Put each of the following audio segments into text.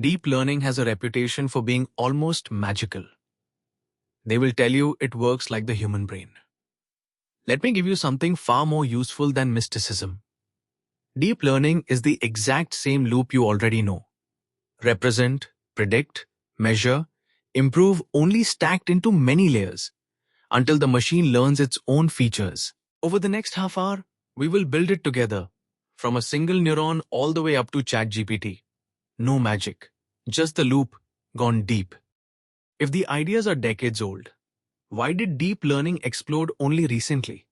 Deep learning has a reputation for being almost magical. They will tell you it works like the human brain. Let me give you something far more useful than mysticism. Deep learning is the exact same loop you already know. Represent, predict, measure, improve, only stacked into many layers until the machine learns its own features. Over the next half hour, we will build it together, from a single neuron all the way up to ChatGPT. No magic, just the loop gone deep. If the ideas are decades old, why did deep learning explode only recently?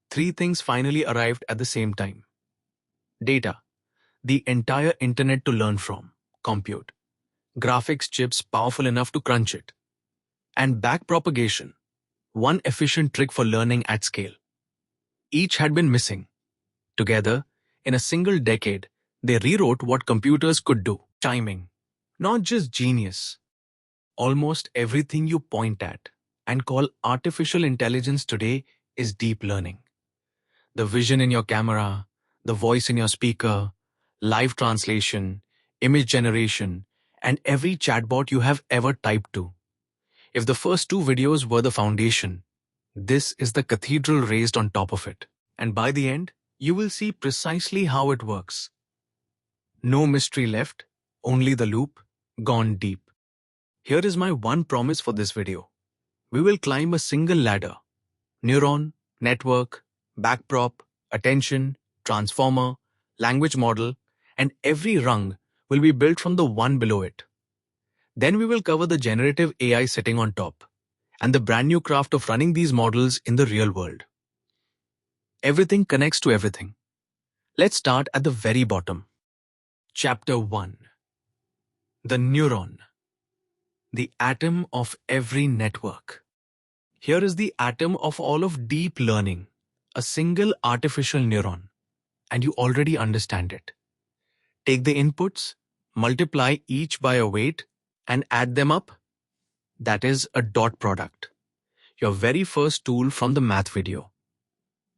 Three things finally arrived at the same time. Data, the entire internet to learn from, compute, graphics chips powerful enough to crunch it, and backpropagation, one efficient trick for learning at scale. Each had been missing. Together, in a single decade, they rewrote what computers could do. Timing, not just genius. Almost everything you point at and call artificial intelligence today is deep learning. The vision in your camera, the voice in your speaker, live translation, image generation, and every chatbot you have ever typed to. If the first two videos were the foundation, this is the cathedral raised on top of it. And by the end, you will see precisely how it works. No mystery left, only the loop, gone deep. Here is my one promise for this video. We will climb a single ladder. Neuron, network, backprop, attention, transformer, language model, and every rung will be built from the one below it. Then we will cover the generative AI sitting on top, and the brand new craft of running these models in the real world. Everything connects to everything. Let's start at the very bottom. Chapter 1. The neuron. The atom of every network. Here is the atom of all of deep learning, a single artificial neuron, and you already understand it. Take the inputs, multiply each by a weight, and add them up. That is a dot product, your very first tool from the math video.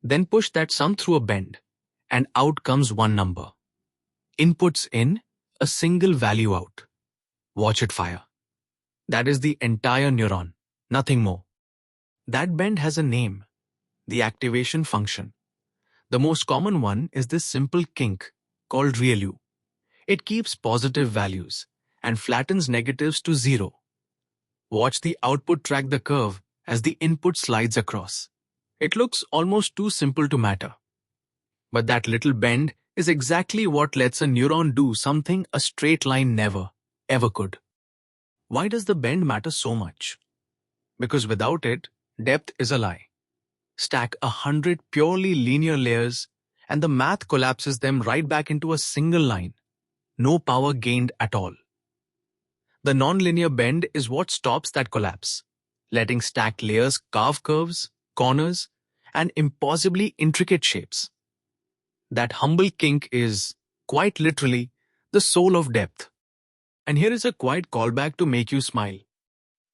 Then push that sum through a bend, and out comes one number. Inputs in, a single value out. Watch it fire. That is the entire neuron, nothing more. That bend has a name, the activation function. The most common one is this simple kink called ReLU. It keeps positive values and flattens negatives to zero. Watch the output track the curve as the input slides across. It looks almost too simple to matter. But that little bend is exactly what lets a neuron do something a straight line never, ever could. Why does the bend matter so much? Because without it, depth is a lie. Stack 100 purely linear layers and the math collapses them right back into a single line. No power gained at all. The nonlinear bend is what stops that collapse, letting stacked layers carve curves, corners, and impossibly intricate shapes. That humble kink is, quite literally, the soul of depth. And here is a quiet callback to make you smile.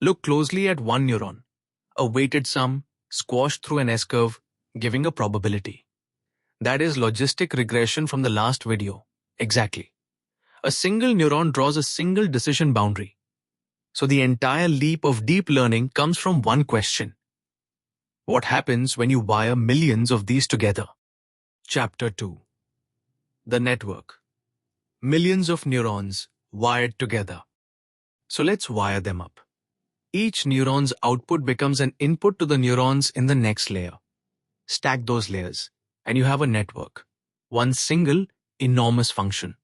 Look closely at one neuron, a weighted sum squashed through an S-curve, giving a probability. That is logistic regression from the last video. Exactly. A single neuron draws a single decision boundary. So the entire leap of deep learning comes from one question. What happens when you wire millions of these together? Chapter 2. The network. Millions of neurons wired together. So let's wire them up. Each neuron's output becomes an input to the neurons in the next layer. Stack those layers, and you have a network. One single, enormous function.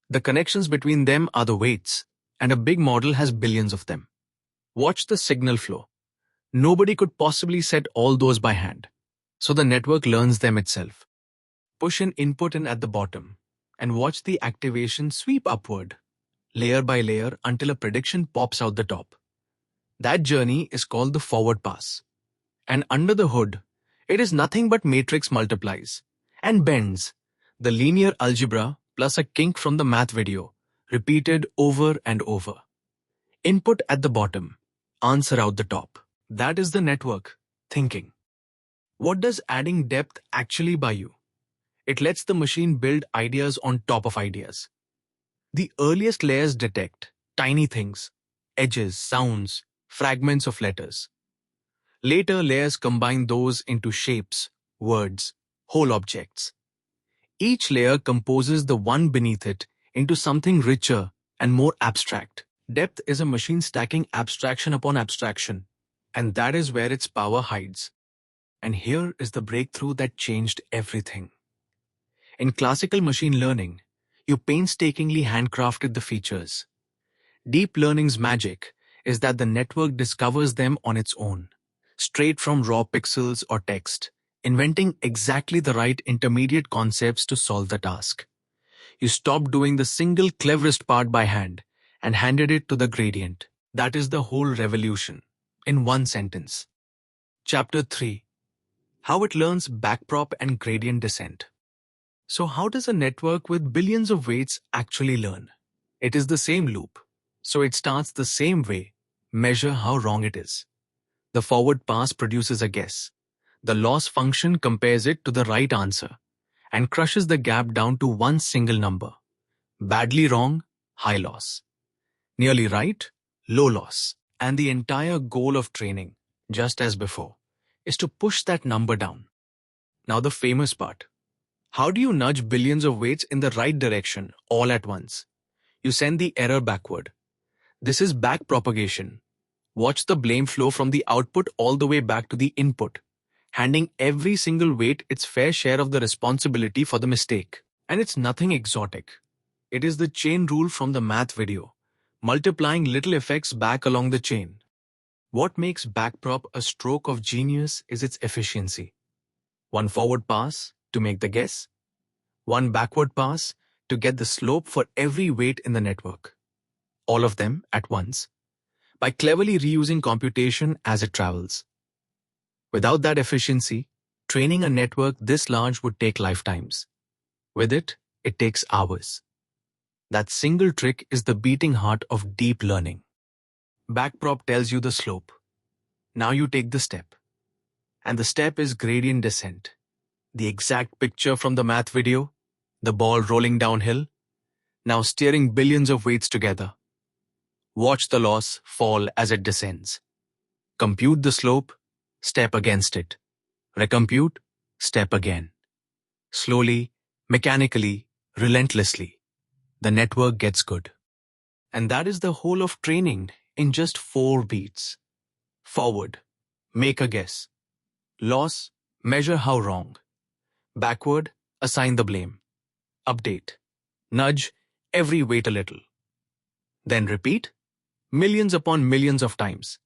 The connections between them are the weights, and a big model has billions of them. Watch the signal flow. Nobody could possibly set all those by hand, so the network learns them itself. Push an input in at the bottom, and watch the activation sweep upward, layer by layer until a prediction pops out the top. That journey is called the forward pass. And under the hood, it is nothing but matrix multiplies and bends, the linear algebra plus a kink from the math video, repeated over and over. Input at the bottom, answer out the top. That is the network, thinking. What does adding depth actually buy you? It lets the machine build ideas on top of ideas. The earliest layers detect tiny things, edges, sounds, fragments of letters. Later layers combine those into shapes, words, whole objects. Each layer composes the one beneath it into something richer and more abstract. Depth is a machine stacking abstraction upon abstraction, and that is where its power hides. And here is the breakthrough that changed everything. In classical machine learning, you painstakingly handcrafted the features. Deep learning's magic is that the network discovers them on its own, straight from raw pixels or text, inventing exactly the right intermediate concepts to solve the task. You stopped doing the single cleverest part by hand and handed it to the gradient. That is the whole revolution. In one sentence. Chapter 3. How it learns backprop and gradient descent. So how does a network with billions of weights actually learn? It is the same loop. So it starts the same way. Measure how wrong it is. The forward pass produces a guess. The loss function compares it to the right answer and crushes the gap down to one single number. Badly wrong, high loss. Nearly right, low loss. And the entire goal of training, just as before, is to push that number down. Now the famous part. How do you nudge billions of weights in the right direction all at once? You send the error backward. This is backpropagation. Watch the blame flow from the output all the way back to the input, handing every single weight its fair share of the responsibility for the mistake. And it's nothing exotic. It is the chain rule from the math video, multiplying little effects back along the chain. What makes backprop a stroke of genius is its efficiency. One forward pass to make the guess, one backward pass to get the slope for every weight in the network. All of them at once, by cleverly reusing computation as it travels. Without that efficiency, training a network this large would take lifetimes. With it, it takes hours. That single trick is the beating heart of deep learning. Backprop tells you the slope. Now you take the step. And the step is gradient descent. The exact picture from the math video, the ball rolling downhill, now steering billions of weights together. Watch the loss fall as it descends. Compute the slope, step against it. Recompute, step again. Slowly, mechanically, relentlessly, the network gets good. And that is the whole of training in just 4 beats. Forward, make a guess. Loss, measure how wrong. Backward, assign the blame. Update, nudge every weight a little. Then repeat, millions upon millions of times.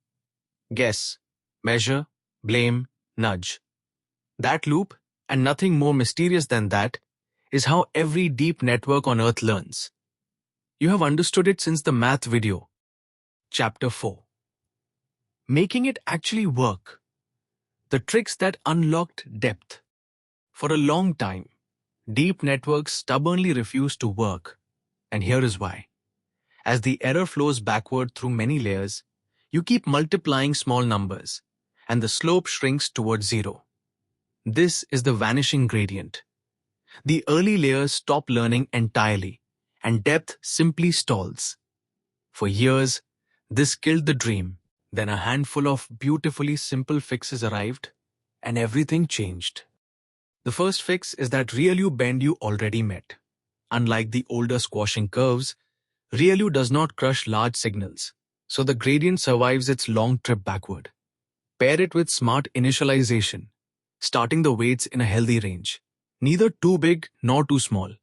Guess, measure, blame, nudge. That loop, and nothing more mysterious than that, is how every deep network on Earth learns. You have understood it since the math video. Chapter 4. Making it actually work. The tricks that unlocked depth. For a long time, deep networks stubbornly refused to work. And here is why. As the error flows backward through many layers, you keep multiplying small numbers, and the slope shrinks towards zero. This is the vanishing gradient. The early layers stop learning entirely, and depth simply stalls. For years, this killed the dream. Then a handful of beautifully simple fixes arrived, and everything changed. The first fix is that RealU bend you already met. Unlike the older squashing curves, RealU does not crush large signals, so the gradient survives its long trip backward. Pair it with smart initialization, starting the weights in a healthy range, neither too big nor too small.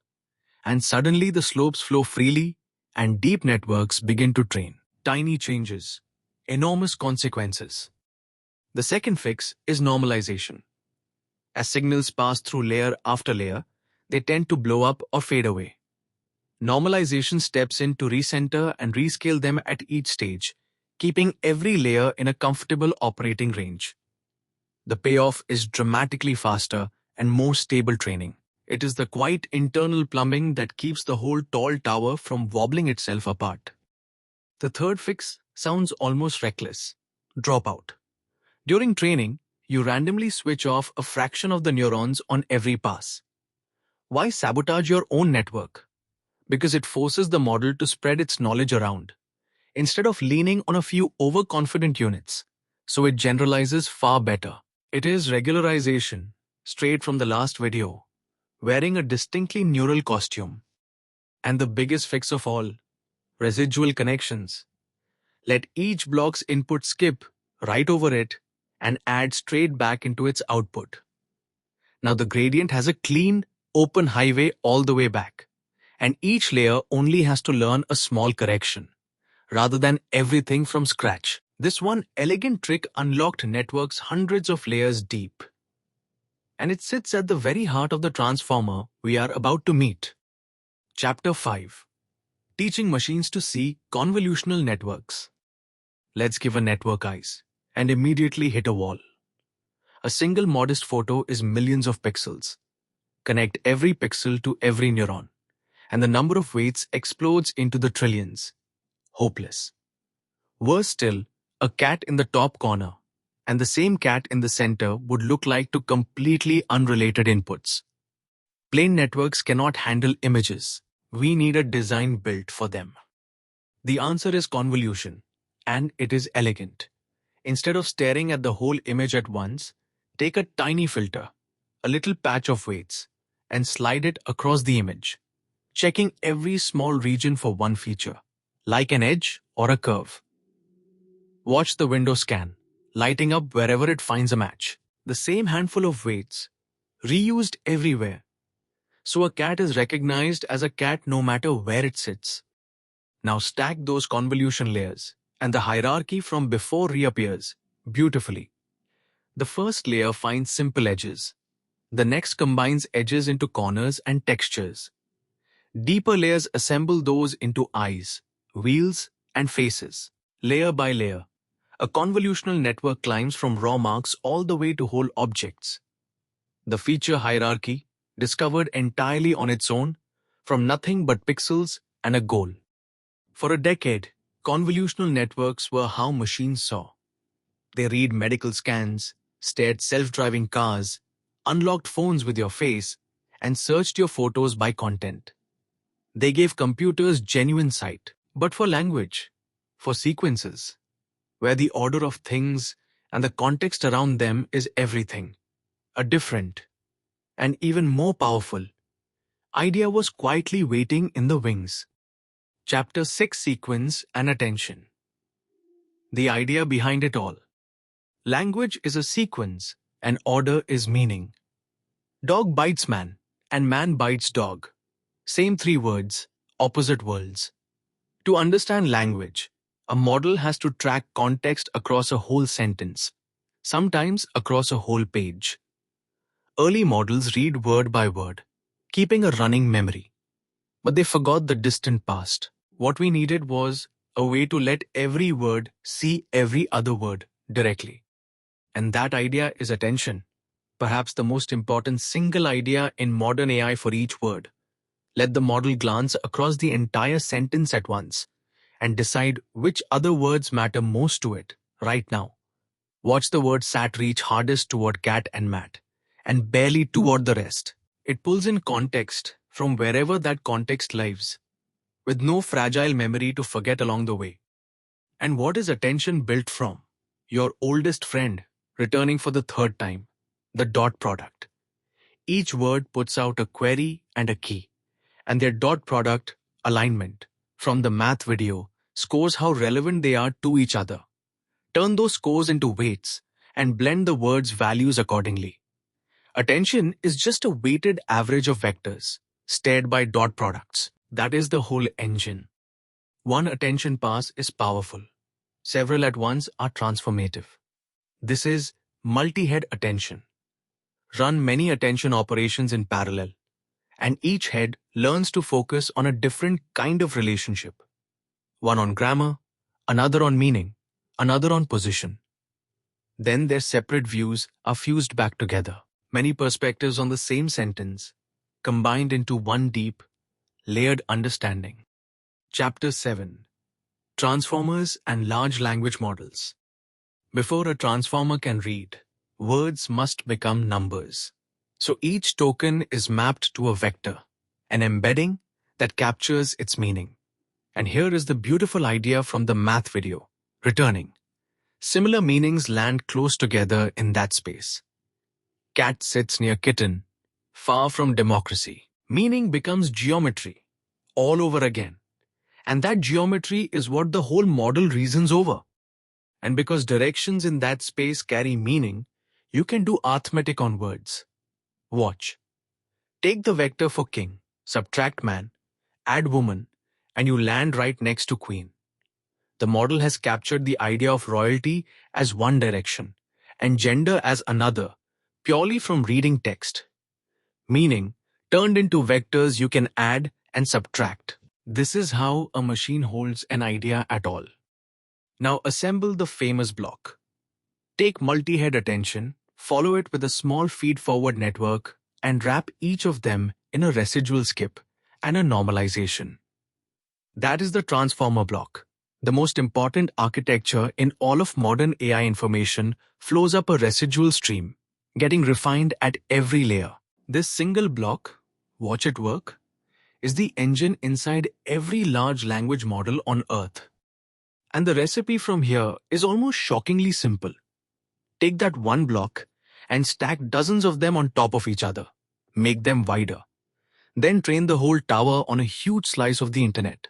And suddenly the slopes flow freely and deep networks begin to train. Tiny changes, enormous consequences. The second fix is normalization. As signals pass through layer after layer, they tend to blow up or fade away. Normalization steps in to recenter and rescale them at each stage, keeping every layer in a comfortable operating range. The payoff is dramatically faster and more stable training. It is the quiet internal plumbing that keeps the whole tall tower from wobbling itself apart. The third fix sounds almost reckless. Dropout. During training, you randomly switch off a fraction of the neurons on every pass. Why sabotage your own network? because it forces the model to spread its knowledge around, instead of leaning on a few overconfident units. So it generalizes far better. It is regularization, straight from the last video, wearing a distinctly neural costume. And the biggest fix of all, residual connections. Let each block's input skip right over it and add straight back into its output. Now the gradient has a clean, open highway all the way back, and each layer only has to learn a small correction, rather than everything from scratch. This one elegant trick unlocked networks hundreds of layers deep. And it sits at the very heart of the transformer we are about to meet. Chapter 5. Teaching machines to see convolutional networks. Let's give a network eyes and immediately hit a wall. A single modest photo is millions of pixels. Connect every pixel to every neuron, and the number of weights explodes into the trillions. Hopeless. Worse still, a cat in the top corner and the same cat in the center would look like two completely unrelated inputs. Plain networks cannot handle images. We need a design built for them. The answer is convolution, and it is elegant. Instead of staring at the whole image at once, take a tiny filter, a little patch of weights, and slide it across the image, checking every small region for one feature, like an edge or a curve. Watch the window scan, lighting up wherever it finds a match. The same handful of weights, reused everywhere. So a cat is recognized as a cat no matter where it sits. Now stack those convolution layers, and the hierarchy from before reappears beautifully. The first layer finds simple edges. The next combines edges into corners and textures. Deeper layers assemble those into eyes, wheels, and faces. Layer by layer, a convolutional network climbs from raw marks all the way to whole objects. The feature hierarchy, discovered entirely on its own, from nothing but pixels and a goal. For a decade, convolutional networks were how machines saw. They read medical scans, steered self-driving cars, unlocked phones with your face, and searched your photos by content. They gave computers genuine sight, but for language, for sequences, where the order of things and the context around them is everything, a different, and even more powerful idea was quietly waiting in the wings. Chapter 6: Sequence and Attention. The idea behind it all. Language is a sequence, and order is meaning. Dog bites man, and man bites dog. Same three words, opposite worlds. To understand language, a model has to track context across a whole sentence, sometimes across a whole page. Early models read word by word, keeping a running memory. But they forgot the distant past. What we needed was a way to let every word see every other word directly. And that idea is attention, perhaps the most important single idea in modern AI for each word. Let the model glance across the entire sentence at once and decide which other words matter most to it right now. Watch the word sat reach hardest toward cat and mat, and barely toward the rest. It pulls in context from wherever that context lives, with no fragile memory to forget along the way. And what is attention built from? Your oldest friend, returning for the third time, the dot product. Each word puts out a query and a key, and their dot product, alignment, from the math video, scores how relevant they are to each other. Turn those scores into weights and blend the word's values accordingly. Attention is just a weighted average of vectors, stared by dot products. That is the whole engine. One attention pass is powerful. Several at once are transformative. This is multi-head attention. Run many attention operations in parallel, and each head learns to focus on a different kind of relationship. One on grammar, another on meaning, another on position. Then their separate views are fused back together. Many perspectives on the same sentence, combined into one deep, layered understanding. Chapter 7: Transformers and Large Language Models. Before a transformer can read, words must become numbers. So each token is mapped to a vector, an embedding that captures its meaning. And here is the beautiful idea from the math video, returning. Similar meanings land close together in that space. Cat sits near kitten, far from democracy. Meaning becomes geometry, all over again. And that geometry is what the whole model reasons over. And because directions in that space carry meaning, you can do arithmetic on words. Watch. Take the vector for king, subtract man, add woman, and you land right next to queen. The model has captured the idea of royalty as one direction and gender as another, purely from reading text. Meaning, turned into vectors you can add and subtract. This is how a machine holds an idea at all. Now assemble the famous block. Take multi-head attention, follow it with a small feed-forward network, and wrap each of them in a residual skip and a normalization. That is the transformer block. The most important architecture in all of modern AI information flows up a residual stream, getting refined at every layer. This single block, watch it work, is the engine inside every large language model on Earth. And the recipe from here is almost shockingly simple. Take that one block and stack dozens of them on top of each other. Make them wider. Then train the whole tower on a huge slice of the internet.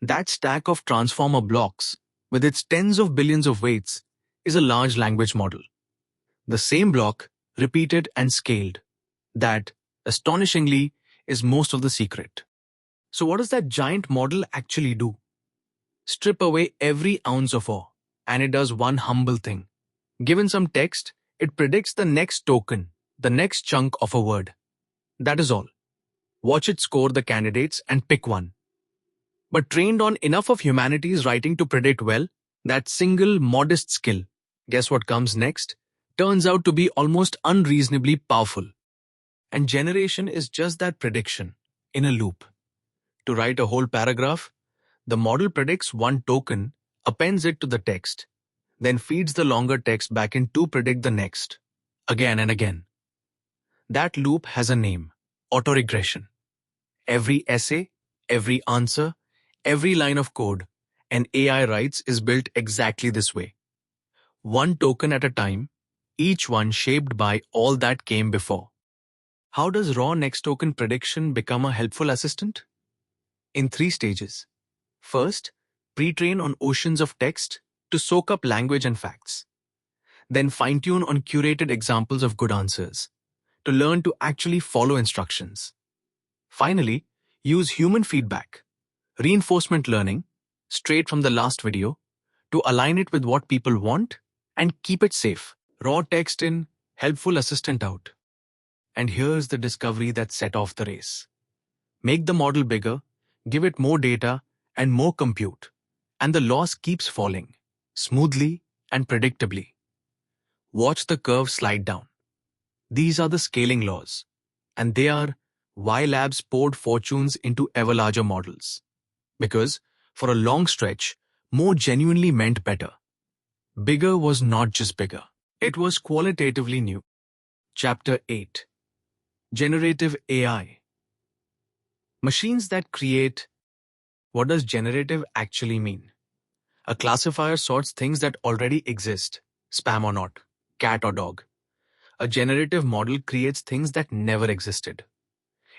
That stack of transformer blocks, with its tens of billions of weights, is a large language model. The same block, repeated and scaled. That, astonishingly, is most of the secret. So what does that giant model actually do? Strip away every ounce of awe, and it does one humble thing. Given some text, it predicts the next token, the next chunk of a word. That is all. Watch it score the candidates and pick one. But trained on enough of humanity's writing to predict well, that single modest skill, guess what comes next? Turns out to be almost unreasonably powerful. And generation is just that prediction, in a loop. To write a whole paragraph, the model predicts one token, appends it to the text, then feeds the longer text back in to predict the next, again and again. That loop has a name, autoregression. Every essay, every answer, every line of code an AI writes is built exactly this way. One token at a time, each one shaped by all that came before. How does raw next token prediction become a helpful assistant? In 3 stages. First, pre-train on oceans of text to soak up language and facts. Then fine-tune on curated examples of good answers to learn to actually follow instructions. Finally, use human feedback, reinforcement learning, straight from the last video, to align it with what people want and keep it safe. Raw text in, helpful assistant out. And here's the discovery that set off the race. Make the model bigger, give it more data and more compute, and the loss keeps falling, smoothly and predictably. Watch the curve slide down. These are the scaling laws, and they are why labs poured fortunes into ever larger models. Because, for a long stretch, more genuinely meant better. Bigger was not just bigger. It was qualitatively new. Chapter 8. Generative AI. Machines that create. What does generative actually mean? A classifier sorts things that already exist, spam or not, cat or dog. A generative model creates things that never existed.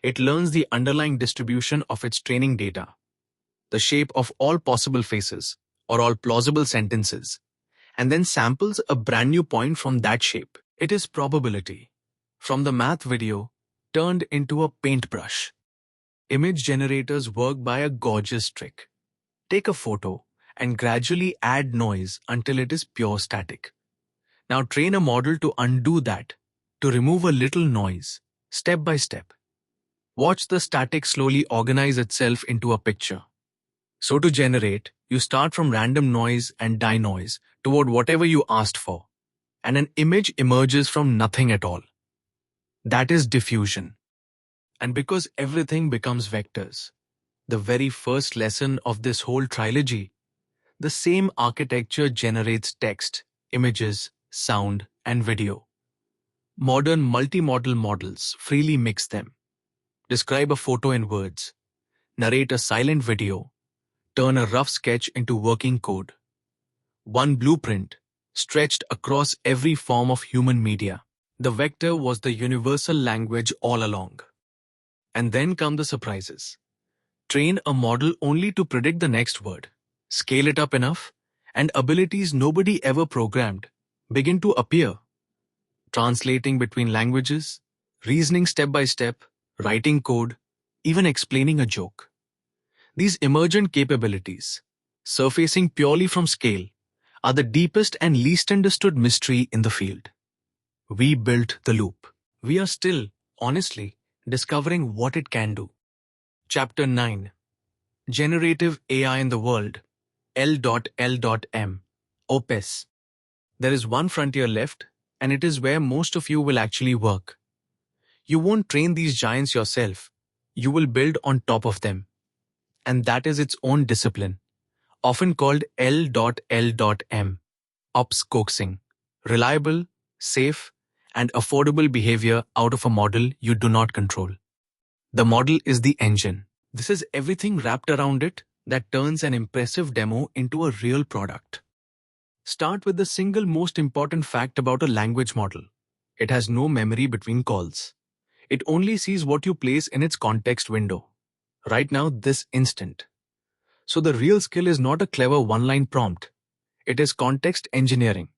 It learns the underlying distribution of its training data, the shape of all possible faces or all plausible sentences, and then samples a brand new point from that shape. It is probability, from the math video, turned into a paintbrush. Image generators work by a gorgeous trick. Take a photo and gradually add noise until it is pure static. Now train a model to undo that, to remove a little noise, step by step. Watch the static slowly organize itself into a picture. So to generate, you start from random noise and die noise toward whatever you asked for, and an image emerges from nothing at all. That is diffusion. And because everything becomes vectors, the very first lesson of this whole trilogy, the same architecture generates text, images, sound, and video. Modern multimodal models freely mix them. Describe a photo in words. narrate a silent video, turn a rough sketch into working code. One blueprint, stretched across every form of human media. The vector was the universal language all along. And then come the surprises. Train a model only to predict the next word. Scale it up enough, and abilities nobody ever programmed begin to appear. Translating between languages, reasoning step by step, writing code, even explaining a joke. These emergent capabilities, surfacing purely from scale, are the deepest and least understood mystery in the field. We built the loop. We are still, honestly, discovering what it can do. Chapter 9. Generative AI in the World. L.L.M. OPES. There is one frontier left, and it is where most of you will actually work. You won't train these giants yourself. You will build on top of them. And that is its own discipline, often called L.L.M. Ops coaxing. Reliable, safe, and affordable behavior out of a model you do not control. The model is the engine. This is everything wrapped around it that turns an impressive demo into a real product. Start with the single most important fact about a language model. It has no memory between calls. It only sees what you place in its context window. Right now, this instant. So the real skill is not a clever one-line prompt. It is context engineering.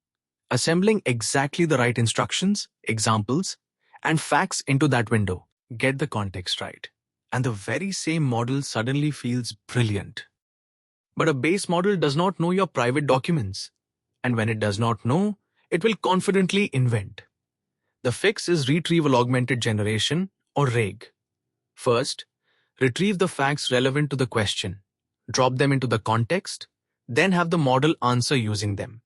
Assembling exactly the right instructions, examples, and facts into that window. Get the context right. And the very same model suddenly feels brilliant. But a base model does not know your private documents. And when it does not know, it will confidently invent. The fix is retrieval augmented generation, or RAG. First, retrieve the facts relevant to the question. Drop them into the context, then have the model answer using them.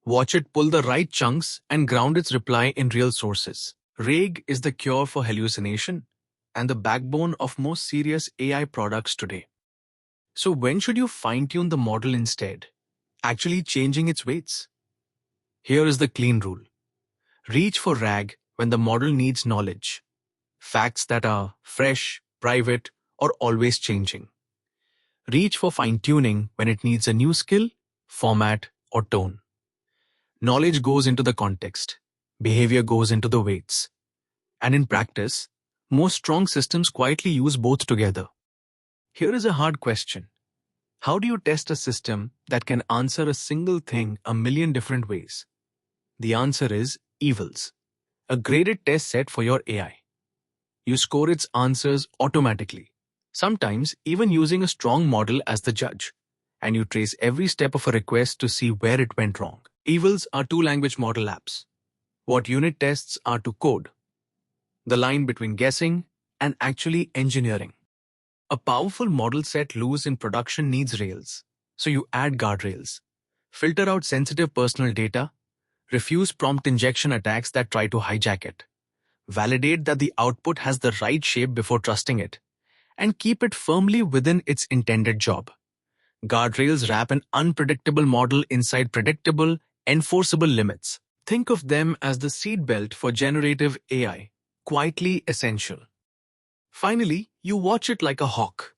Watch it pull the right chunks and ground its reply in real sources. RAG is the cure for hallucination and the backbone of most serious AI products today. So when should you fine-tune the model instead? Actually changing its weights? Here is the clean rule. Reach for RAG when the model needs knowledge. Facts that are fresh, private, or always changing. Reach for fine-tuning when it needs a new skill, format, or tone. Knowledge goes into the context. Behavior goes into the weights. And in practice, most strong systems quietly use both together. Here is a hard question. How do you test a system that can answer a single thing a million different ways? The answer is evils. A graded test set for your AI. You score its answers automatically, sometimes even using a strong model as the judge, and you trace every step of a request to see where it went wrong. Evils are two language model apps. What unit tests are to code. The line between guessing and actually engineering. A powerful model set loose in production needs rails, so you add guardrails. Filter out sensitive personal data, refuse prompt injection attacks that try to hijack it. Validate that the output has the right shape before trusting it, and keep it firmly within its intended job. Guardrails wrap an unpredictable model inside predictable, enforceable limits. Think of them as the seatbelt for generative AI, quietly essential. Finally, you watch it like a hawk.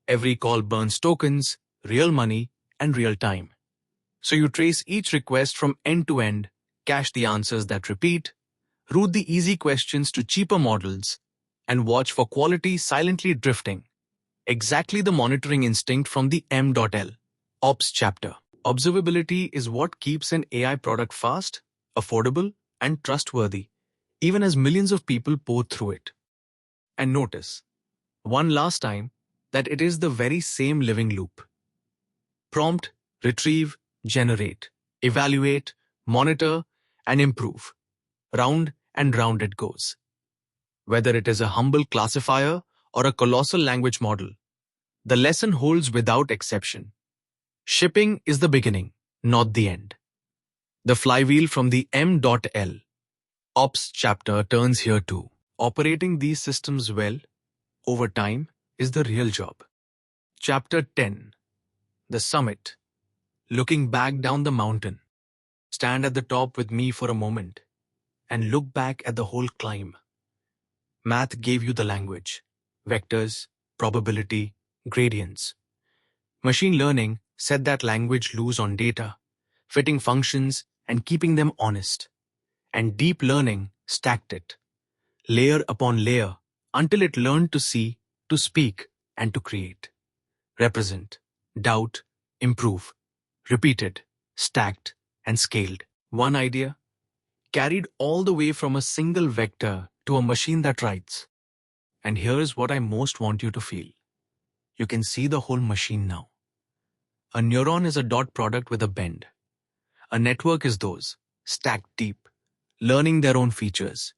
Every call burns tokens, real money, and real time. So you trace each request from end to end, cache the answers that repeat, route the easy questions to cheaper models, and watch for quality silently drifting. Exactly the monitoring instinct from the M.L. Ops chapter. Observability is what keeps an AI product fast, affordable, and trustworthy, even as millions of people pour through it. And notice, one last time, that it is the very same living loop. Prompt, retrieve, generate, evaluate, monitor, and improve. Round and round it goes. Whether it is a humble classifier or a colossal language model, the lesson holds without exception. Shipping is the beginning, not the end. The flywheel from the M.L. Ops chapter turns here too. Operating these systems well, over time, is the real job. Chapter 10. The Summit. Looking back down the mountain. Stand at the top with me for a moment and look back at the whole climb. Math gave you the language, vectors, probability, gradients. Machine learning set that language loose on data, fitting functions and keeping them honest. And deep learning stacked it, layer upon layer, until it learned to see, to speak, and to create. Represent, doubt, improve, repeated, stacked, and scaled. One idea, carried all the way from a single vector to a machine that writes. And here's what I most want you to feel. You can see the whole machine now. A neuron is a dot product with a bend. A network is those, stacked deep, learning their own features.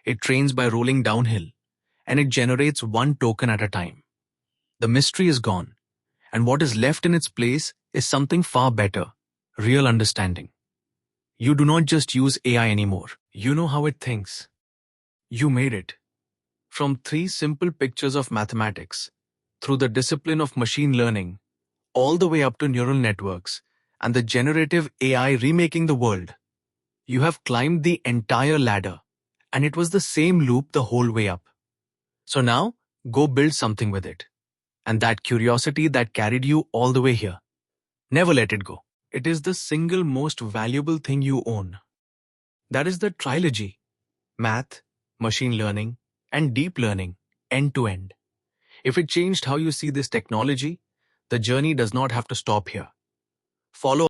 It trains by rolling downhill, and it generates one token at a time. The mystery is gone, and what is left in its place is something far better, real understanding. You do not just use AI anymore. You know how it thinks. You made it. From three simple pictures of mathematics, through the discipline of machine learning, all the way up to neural networks and the generative AI remaking the world. You have climbed the entire ladder, and it was the same loop the whole way up. So now, go build something with it. And that curiosity that carried you all the way here, never let it go. It is the single most valuable thing you own. That is the trilogy: math, machine learning, and deep learning, end to end. If it changed how you see this technology, the journey does not have to stop here. Follow